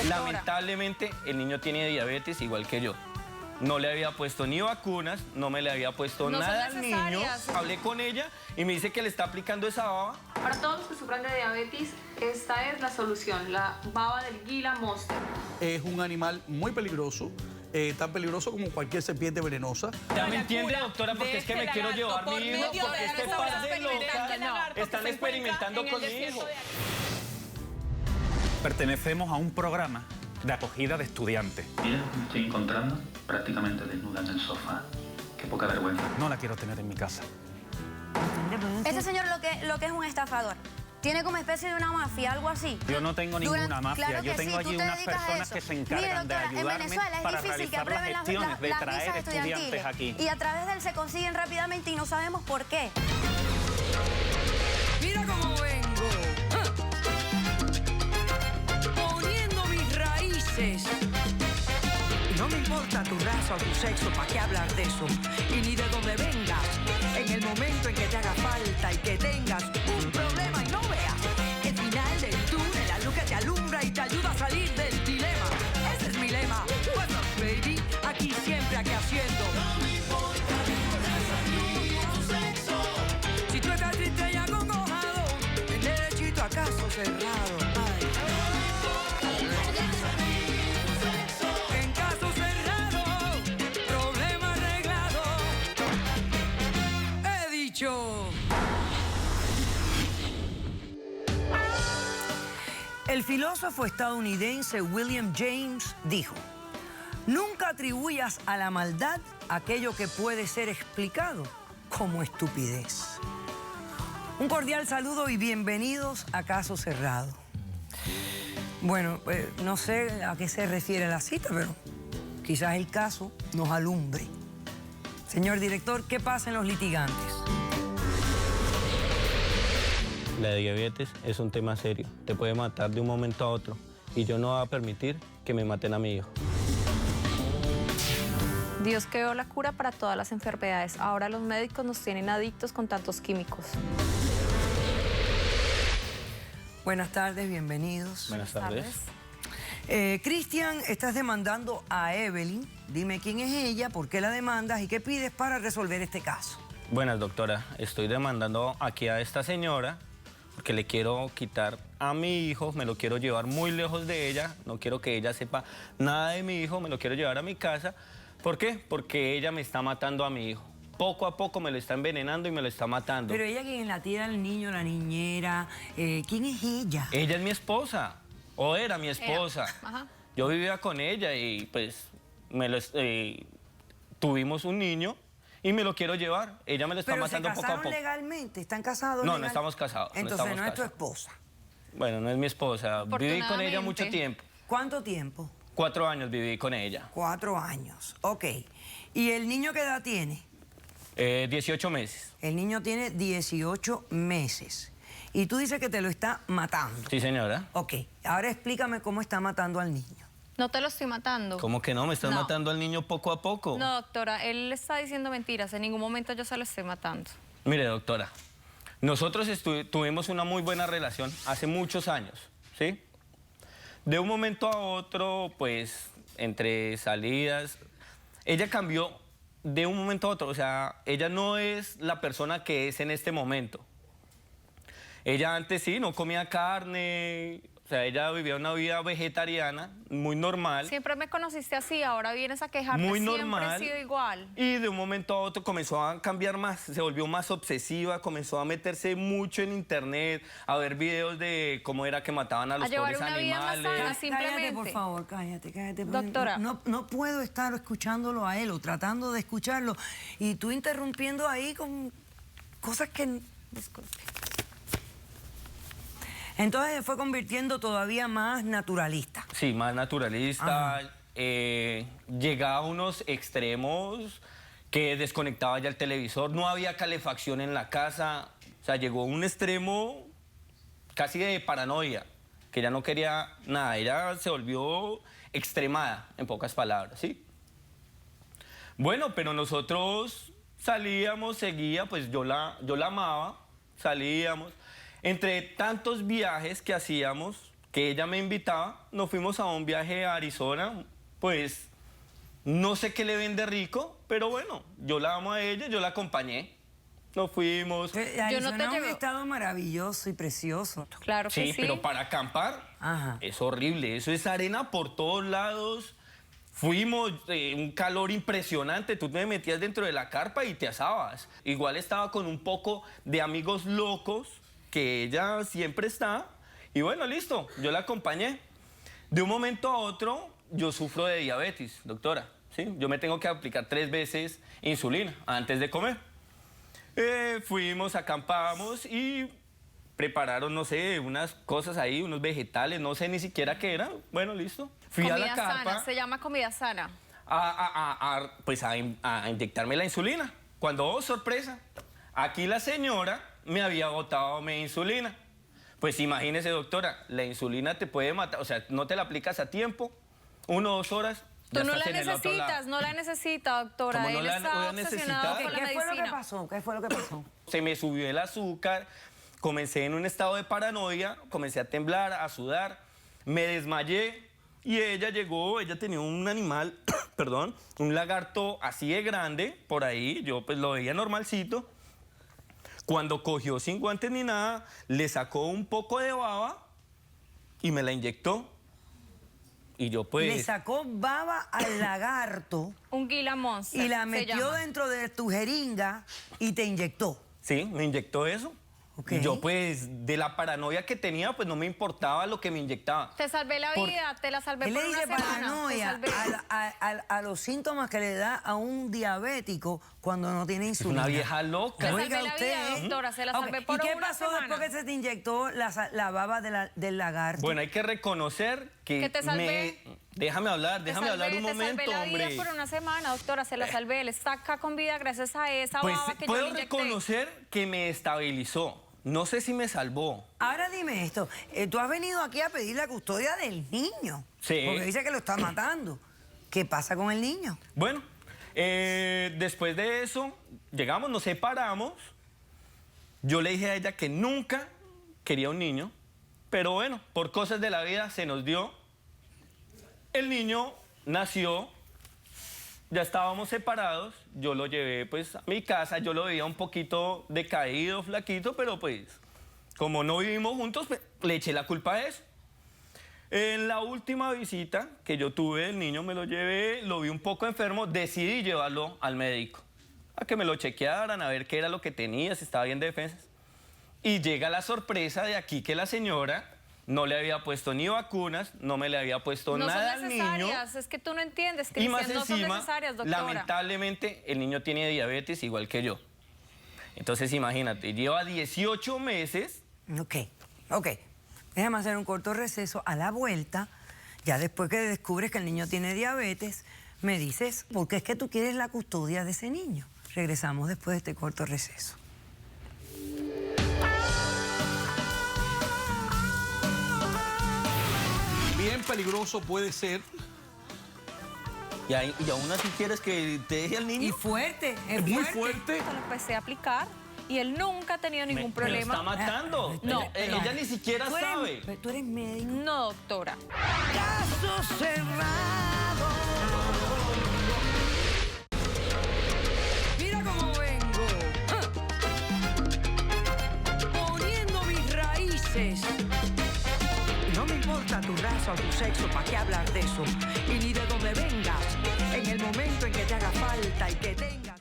Lamentablemente, el niño tiene diabetes igual que yo. No le había puesto ni vacunas, no me le había puesto nada al niño. Hablé con ella y me dice que le está aplicando esa baba. Para todos los que sufran de diabetes, esta es la solución, la baba del Gila Monster. Es un animal muy peligroso, tan peligroso como cualquier serpiente venenosa. Ya me entiende, doctora, porque es que me quiero llevar mi hijo, porque este par de locas están experimentando con mi hijo. Pertenecemos a un programa de acogida de estudiantes. Mira, me estoy encontrando prácticamente desnuda en el sofá. Qué poca vergüenza. No la quiero tener en mi casa. Este señor lo que es un estafador. Tiene como especie de una mafia, algo así. Yo no tengo ninguna mafia. Claro yo tengo sí, allí unas personas que se encargan de ayudarme para realizar las gestiones de traer estudiantes aquí. Y a través de él se consiguen rápidamente y no sabemos por qué. Mira cómo vengo. Poniendo mis raíces. No me importa tu raza o tu sexo, ¿para qué hablar de eso? Y ni de dónde vengas. En el momento en que te haga falta y que tengas un problema y no veas el final del túnel, la luz que te alumbra y te ayuda a salir del dilema. Ese es mi lema. What's up, baby? Aquí siempre, aquí haciendo. No me importa tu sexo. Si tú estás triste y acongojado, el derechito a caso cerrado. Ay. En caso cerrado, problema arreglado. He dicho. El filósofo estadounidense William James dijo: nunca atribuyas a la maldad aquello que puede ser explicado como estupidez. Un cordial saludo y bienvenidos a Caso Cerrado. Bueno, no sé a qué se refiere la cita, pero quizás el caso nos alumbre. Señor director, ¿qué pasa en los litigantes? La diabetes es un tema serio, te puede matar de un momento a otro y yo no voy a permitir que me maten a mi hijo. Dios creó la cura para todas las enfermedades. Ahora los médicos nos tienen adictos con tantos químicos. Buenas tardes, bienvenidos. Buenas tardes. Cristian, estás demandando a Evelyn. Dime quién es ella, por qué la demandas y qué pides para resolver este caso. Buenas, doctora. Estoy demandando aquí a esta señora porque le quiero quitar a mi hijo, me lo quiero llevar muy lejos de ella, no quiero que ella sepa nada de mi hijo, me lo quiero llevar a mi casa. ¿Por qué? Porque ella me está matando a mi hijo. Poco a poco me lo está envenenando y me lo está matando. Pero ella, ¿quién la tira al niño, la niñera? ¿Quién es ella? Ella es mi esposa, o era mi esposa. Ajá. Yo vivía con ella y pues tuvimos un niño y me lo quiero llevar. Ella me lo está matando poco a poco. ¿Pero se casaron legalmente? ¿Están casados No, legal? no estamos casados. Entonces no es tu esposa. Bueno, no es mi esposa. Viví con ella mucho tiempo. ¿Cuánto tiempo? 4 años viví con ella. 4 años, ok. ¿Y el niño qué edad tiene? 18 meses. El niño tiene 18 meses. Y tú dices que te lo está matando. Sí, señora. Ok, ahora explícame cómo está matando al niño. No te lo estoy matando. ¿Cómo que no? Me estás No. matando al niño poco a poco. No, doctora, él le está diciendo mentiras. En ningún momento yo se lo estoy matando. Mire, doctora, nosotros tuvimos una muy buena relación hace muchos años, ¿sí? De un momento a otro, pues, entre salidas, ella cambió de un momento a otro. O sea, ella no es la persona que es en este momento. Ella antes sí, no comía carne, o sea, ella vivía una vida vegetariana, muy normal. Siempre me conociste así, ahora vienes a quejarte. Muy Siempre normal. he sido igual. Y de un momento a otro comenzó a cambiar más, se volvió más obsesiva, comenzó a meterse mucho en internet, a ver videos de cómo era que mataban a los llevar pobres una vida más animales. sana. Simplemente. Cállate, por favor, cállate. Doctora. No puedo estar escuchándolo a él o tratando de escucharlo y tú interrumpiendo ahí con cosas que... Disculpe. Entonces se fue convirtiendo todavía más naturalista. Sí, más naturalista. Llegaba a unos extremos que desconectaba ya el televisor, no había calefacción en la casa. O sea, llegó a un extremo casi de paranoia, que ya no quería nada. Ella se volvió extremada, en pocas palabras, ¿sí? Bueno, pero nosotros salíamos, seguía, pues yo la amaba, salíamos. Entre tantos viajes que hacíamos, que ella me invitaba, nos fuimos a un viaje a Arizona, pues no sé qué le vende rico, pero bueno, yo la amo a ella, yo la acompañé. Nos fuimos. Yo no te llevo. Un estado maravilloso y precioso. Claro que sí. Sí, pero para acampar es horrible. Eso es arena por todos lados. Fuimos, un calor impresionante. Tú te metías dentro de la carpa y te asabas. Igual estaba con un poco de amigos locos, que ella siempre está. Y bueno, listo, yo la acompañé. De un momento a otro, yo sufro de diabetes, doctora. ¿Sí? Yo me tengo que aplicar 3 veces insulina antes de comer. Fuimos, acampamos y prepararon, no sé, unas cosas ahí, unos vegetales, no sé ni siquiera qué eran. Bueno, listo. Fui comida a la carpa. Sana, se llama comida sana. Pues a inyectarme la insulina. Cuando, oh, sorpresa, aquí la señora me había botado mi insulina. Pues imagínese, doctora, la insulina te puede matar, o sea, no te la aplicas a tiempo, 1 o 2 horas. Tú no la necesitas, no la necesita, doctora. ¿Cómo no la voy a necesitar? ¿Qué fue lo que pasó? ¿Qué fue lo que pasó? Se me subió el azúcar, comencé en un estado de paranoia, comencé a temblar, a sudar, me desmayé y ella llegó, ella tenía un animal, perdón, un lagarto así de grande por ahí, yo pues lo veía normalcito. Cuando cogió sin guantes ni nada, le sacó un poco de baba y me la inyectó. Y yo pues... Le sacó baba al lagarto. Un Gila Monster. Y la metió dentro de tu jeringa y te inyectó. Sí, me inyectó eso. Okay. Y yo pues, de la paranoia que tenía, pues no me importaba lo que me inyectaba. Te salvé la vida, te la salvé por una semana. Paranoia a los síntomas que le da a un diabético cuando no tiene insulina. Es una vieja loca. Te salvé la vida, doctora, se la salvé por una semana. ¿Y qué pasó después que se te inyectó la baba del lagarto? Bueno, hay que reconocer que te salvé. Déjame hablar un momento, hombre. Te salvé la vida hombre. por una semana, doctora, se la salvé. Él está acá con vida gracias a esa pues, baba que yo le puedo inyecté. reconocer que me estabilizó. No sé si me salvó. Ahora dime esto, tú has venido aquí a pedir la custodia del niño. Sí. Porque dice que lo está matando. ¿Qué pasa con el niño? Bueno, después de eso, llegamos, nos separamos. Yo le dije a ella que nunca quería un niño, pero bueno, por cosas de la vida se nos dio. El niño nació, ya estábamos separados, yo lo llevé pues a mi casa, yo lo veía un poquito decaído, flaquito, pero pues como no vivimos juntos, pues, le eché la culpa a eso. En la última visita que yo tuve del niño, me lo llevé, lo vi un poco enfermo, decidí llevarlo al médico, a que me lo chequearan, a ver qué era lo que tenía, si estaba bien de defensas. Y llega la sorpresa de aquí que la señora no le había puesto ni vacunas, no me le había puesto nada al niño. No son necesarias, es que tú no entiendes, Y Cristian, más no son encima, necesarias, doctora. lamentablemente, el niño tiene diabetes igual que yo. Entonces, imagínate, lleva 18 meses. Ok. Déjame hacer un corto receso. A la vuelta, ya después que descubres que el niño tiene diabetes, me dices, ¿por qué es que tú quieres la custodia de ese niño? Regresamos después de este corto receso. Bien peligroso puede ser. Y aún así quieres que te deje al niño. Y fuerte, Es muy fuerte. Lo empecé a aplicar y él nunca ha tenido ningún problema. Me está matando. No, ella ni siquiera sabe. ¿Tú eres médico? No, doctora. Caso cerrado. Mira cómo vengo. Poniendo mis raíces. No me importa tu raza o tu sexo, ¿para qué hablar de eso? Y ni de dónde vengas. En el momento en que te haga falta y que tengas...